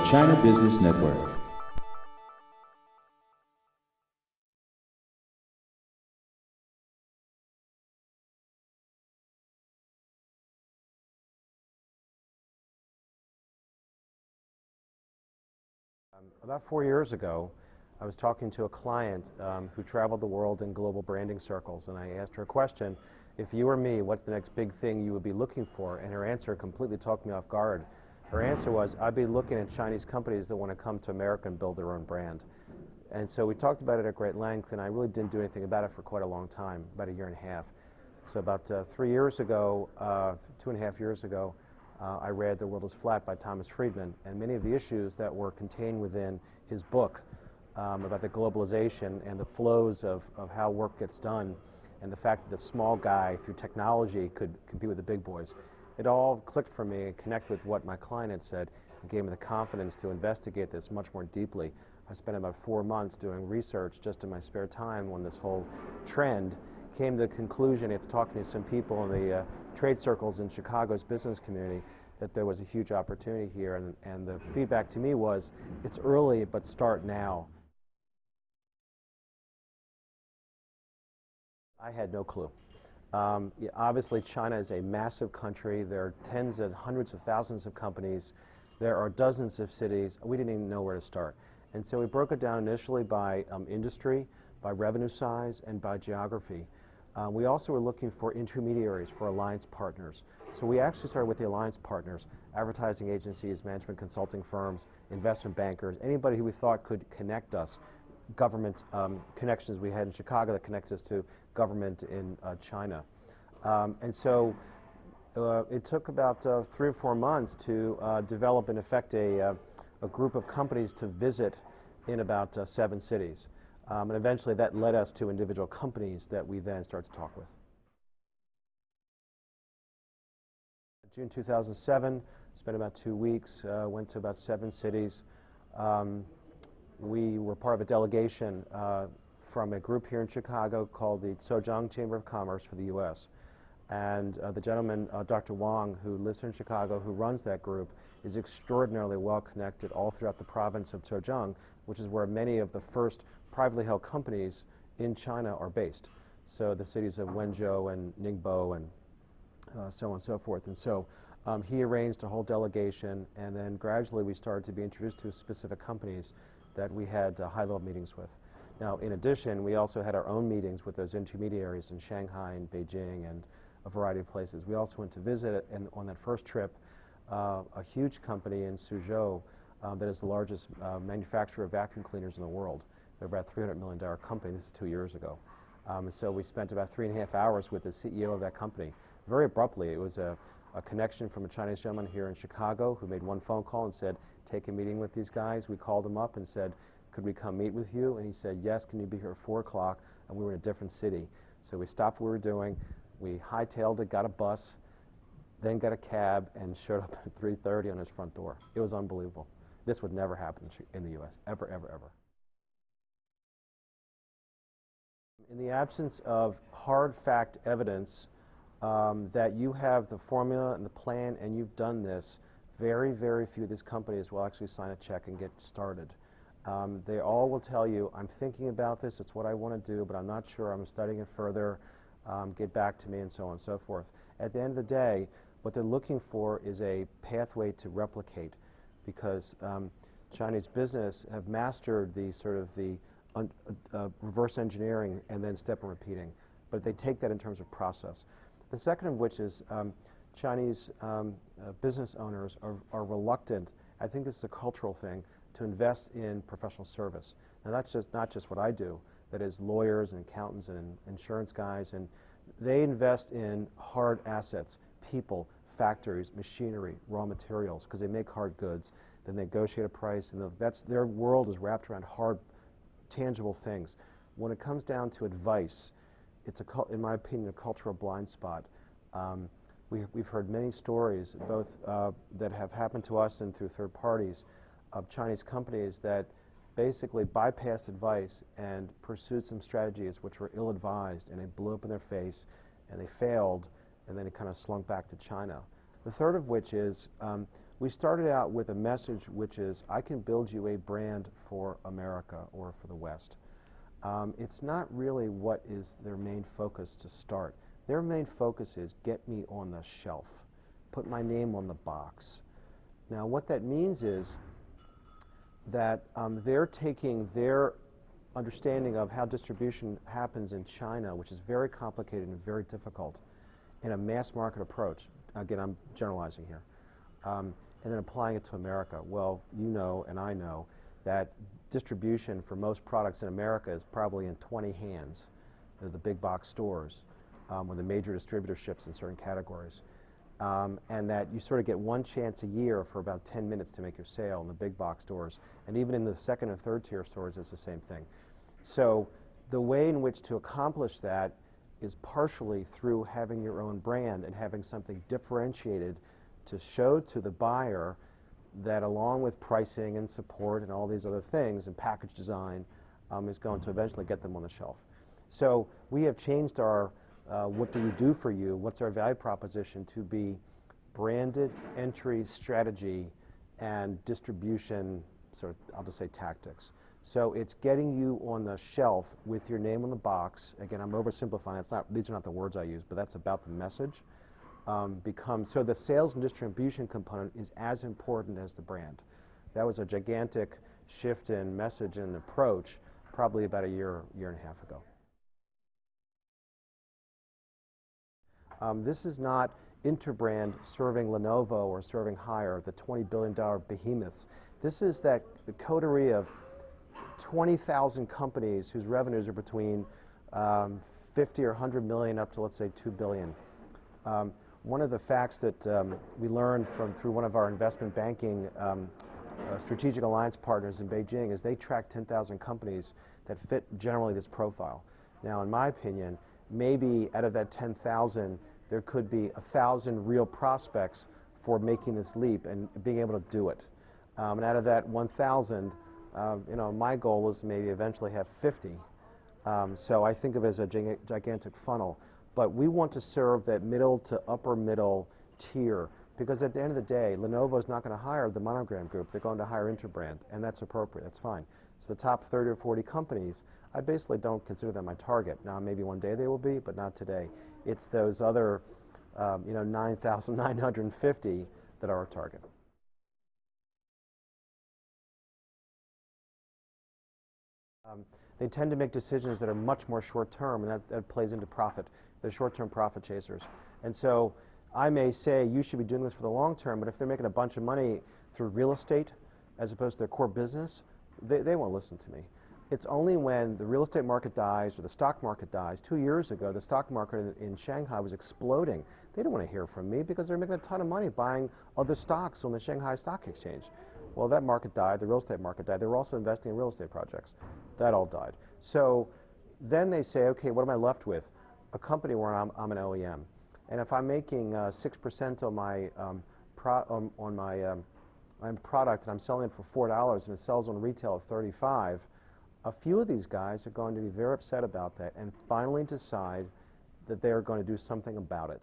China Business Network. About 4 years ago, I was talking to a client who traveled the world in global branding circles, and I asked her a question: if you were me, what's the next big thing you would be looking for? And her answer completely took me off guard. Her answer was, I'd be looking at Chinese companies that want to come to America and build their own brand. And so we talked about it at great length, and I really didn't do anything about it for quite a long time, about a year and a half. So about 3 years ago, 2.5 years ago, I read The World is Flat by Thomas Friedman, and many of the issues that were contained within his book about the globalization and the flows of how work gets done, and the fact that the small guy, through technology, could compete with the big boys. It all clicked for me and connected with what my client had said, and gave me the confidence to investigate this much more deeply. I spent about 4 months doing research just in my spare time on this whole trend. Came to the conclusion, after talking to some people in the trade circles in Chicago's business community, that there was a huge opportunity here, and the feedback to me was, it's early, but start now. I had no clue. Yeah, obviously, China is a massive country. There are tens and hundreds of thousands of companies. There are dozens of cities. We didn't even know where to start. And so we broke it down initially by industry, by revenue size, and by geography. We also were looking for intermediaries, for alliance partners. So we actually started with the alliance partners, advertising agencies, management consulting firms, investment bankers, anybody who we thought could connect us, government connections we had in Chicago that connect us to government in China. And so it took about 3 or 4 months to develop, in effect, a group of companies to visit in about 7 cities. And eventually that led us to individual companies that we then started to talk with. June 2007, spent about 2 weeks, went to about 7 cities. We were part of a delegation from a group here in Chicago called the Zhejiang Chamber of Commerce for the U.S. And the gentleman, Dr. Wang, who lives here in Chicago, who runs that group, is extraordinarily well connected all throughout the province of Zhejiang, which is where many of the first privately held companies in China are based. So the cities of Wenzhou and Ningbo and so on and so forth. And so he arranged a whole delegation, and then gradually we started to be introduced to specific companies that we had high-level meetings with. Now, in addition, we also had our own meetings with those intermediaries in Shanghai and Beijing and a variety of places. We also went to visit, and on that first trip, a huge company in Suzhou that is the largest manufacturer of vacuum cleaners in the world. They're about a $300 million company. This is 2 years ago. And so we spent about 3.5 hours with the CEO of that company. Very abruptly, it was a connection from a Chinese gentleman here in Chicago who made one phone call and said, take a meeting with these guys. We called him up and said, could we come meet with you? And he said, yes, can you be here at 4 o'clock? And we were in a different city. So we stopped what we were doing. We hightailed it, got a bus, then got a cab, and showed up at 3:30 on his front door. It was unbelievable. This would never happen in the U.S., ever, ever, ever. In the absence of hard fact evidence that you have the formula and the plan and you've done this, very, very few of these companies will actually sign a check and get started. They all will tell you, I'm thinking about this, it's what I want to do, but I'm not sure, I'm studying it further, get back to me, and so on and so forth. At the end of the day, what they're looking for is a pathway to replicate, because Chinese business have mastered the sort of the reverse engineering and then step and repeating, but they take that in terms of process. The second of which is Chinese business owners are reluctant, I think this is a cultural thing, to invest in professional service. Now that's not just what I do, that is lawyers and accountants and insurance guys, and they invest in hard assets, people, factories, machinery, raw materials, because they make hard goods, then they negotiate a price, and their world is wrapped around hard, tangible things. When it comes down to advice, it's, in my opinion, a cultural blind spot. We've heard many stories, both that have happened to us and through third parties, of Chinese companies that basically bypassed advice and pursued some strategies which were ill-advised, and they blew up in their face, and they failed, and then it kind of slunk back to China. The third of which is We started out with a message which is, I can build you a brand for America or for the West. It's not really what is their main focus to start. Their main focus is, get me on the shelf. Put my name on the box. Now, what that means is that they're taking their understanding of how distribution happens in China, which is very complicated and very difficult, in a mass market approach. Again, I'm generalizing here. And then applying it to America. Well, you know and I know that distribution for most products in America is probably in 20 hands. They're the big box stores, or the major distributorships in certain categories. And that you sort of get one chance a year for about 10 minutes to make your sale in the big box stores. And even in the second and third tier stores, it's the same thing. So the way in which to accomplish that is partially through having your own brand and having something differentiated to show to the buyer that, along with pricing and support and all these other things and package design, is going to eventually get them on the shelf. So we have changed our what do we do for you, what's our value proposition, to be branded entry strategy and distribution, sort of, I'll just say, tactics. So it's getting you on the shelf with your name on the box. Again, I'm oversimplifying. These are not the words I use, but that's about the message. So the sales and distribution component is as important as the brand. That was a gigantic shift in message and approach probably about a year and a half ago. This is not Interbrand serving Lenovo or serving Haier, the $20 billion behemoths. This is the coterie of 20,000 companies whose revenues are between 50 or 100 million up to, let's say, 2 billion. One of the facts that we learned through one of our investment banking strategic alliance partners in Beijing is they track 10,000 companies that fit generally this profile. Now, in my opinion, maybe out of that 10,000, there could be 1,000 real prospects for making this leap and being able to do it. And out of that 1,000, you know, my goal is to maybe eventually have 50. So I think of it as a gigantic funnel. But we want to serve that middle to upper middle tier, because at the end of the day, Lenovo is not going to hire the Monogram Group. They're going to hire Interbrand, and that's appropriate. That's fine. So the top 30 or 40 companies, I basically don't consider them my target. Now, maybe one day they will be, but not today. It's those other, you know, 9,950 that are our target. They tend to make decisions that are much more short-term, and that plays into profit. They're short-term profit chasers. And so I may say, you should be doing this for the long term, but if they're making a bunch of money through real estate as opposed to their core business, they won't listen to me. It's only when the real estate market dies or the stock market dies. 2 years ago, the stock market in Shanghai was exploding. They don't want to hear from me because they're making a ton of money buying other stocks on the Shanghai Stock Exchange. Well, that market died, the real estate market died. They were also investing in real estate projects. That all died. So then they say, okay, what am I left with? A company where I'm an OEM. And if I'm making 6% on my product and I'm selling it for $4 and it sells on retail at $35, a few of these guys are going to be very upset about that and finally decide that they're going to do something about it.